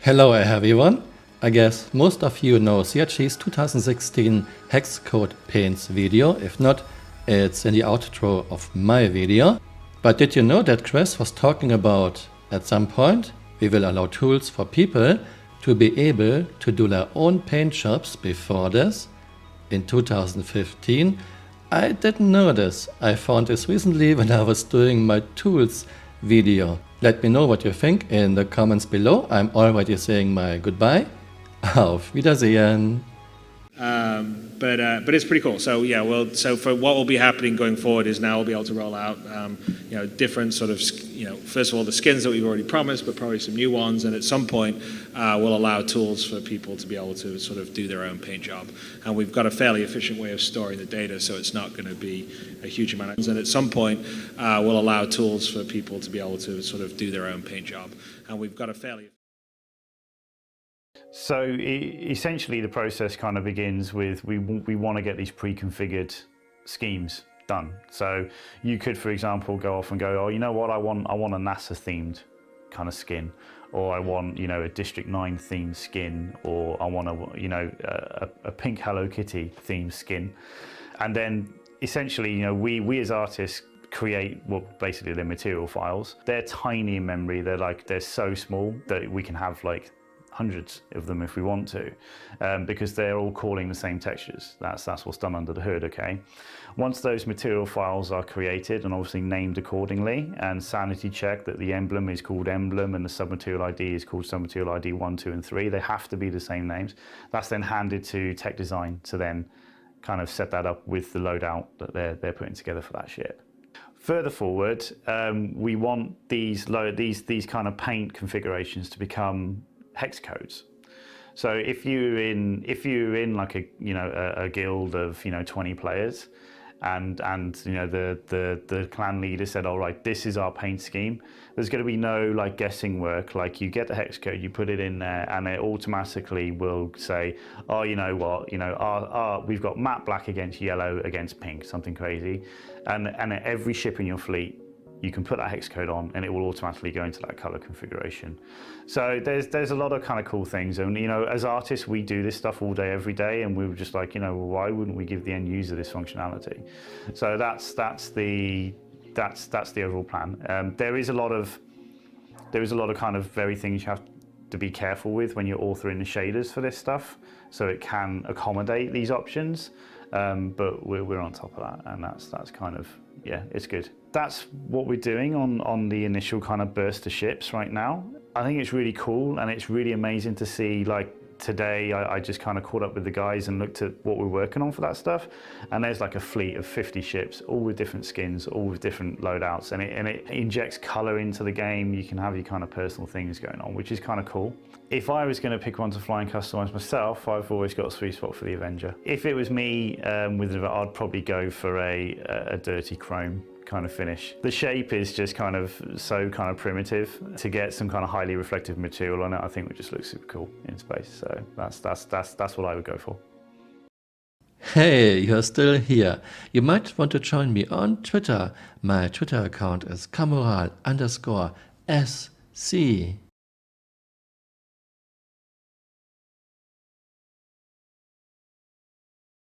Hello everyone! I guess most of you know CRG's 2016 hex code paints video. If not, it's in the outro of my video. But did you know that Chris was talking about at some point we will allow tools for people to be able to do their own paint jobs before this? In 2015, I didn't know this. I found this recently when I was doing my tools video. Let me know what you think in the comments below. I'm already saying my goodbye. Auf Wiedersehen. But it's pretty cool. So yeah, so for what will be happening going forward is now we'll be able to roll out different sort of first of all the skins that we've already promised, but probably some new ones, and at some point we'll allow tools for people to be able to sort of do their own paint job. And we've got a fairly efficient way of storing the data, so it's not going to be a huge amount of. And at some point we'll allow tools for people to be able to sort of do their own paint job, and we've got a fairly. So essentially the process kind of begins with we want to get these pre-configured schemes done. So you could, for example, go off and go, oh, you know what, I want a NASA themed kind of skin, or I want a District 9 themed skin, or I want a pink Hello Kitty themed skin. And then essentially we as artists create basically the material files. They're tiny in memory. They're so small that we can have hundreds of them if we want to, because they're all calling the same textures. That's what's done under the hood, okay? Once those material files are created and obviously named accordingly and sanity checked that the emblem is called emblem and the submaterial ID is called submaterial ID 1, 2, and 3, they have to be the same names. That's then handed to tech design to then kind of set that up with the loadout that they're putting together for that ship. Further forward, we want these kind of paint configurations to become hex codes. So if you're in like a guild of 20 players, and the clan leader said, all right, this is our paint scheme, there's going to be no guessing work. You get the hex code, you put it in there, and it automatically will say, oh, you know what, we've got matte black against yellow against pink, something crazy, and at every ship in your fleet you can put that hex code on and it will automatically go into that color configuration. So there's a lot of kind of cool things, and as artists we do this stuff all day every day, and we were just like, why wouldn't we give the end user this functionality? So that's the overall plan. There is a lot of kind of very things you have to be careful with when you're authoring the shaders for this stuff, so it can accommodate these options, but we're on top of that, and that's kind of, yeah, it's good. That's what we're doing on the initial kind of burst of ships right now. I think it's really cool, and it's really amazing to see. Today I just kind of caught up with the guys and looked at what we're working on for that stuff, and there's a fleet of 50 ships, all with different skins, all with different loadouts, and it injects color into the game. You can have your kind of personal things going on, which is kind of cool. If I was going to pick one to fly and customize myself, I've always got a sweet spot for the Avenger. If it was me I'd probably go for a dirty chrome kind of finish. The shape is just kind of so kind of primitive. To get some kind of highly reflective material on it, I think would just look super cool in space. So that's what I would go for. Hey, you're still here. You might want to join me on Twitter. My Twitter account is Camural_SC.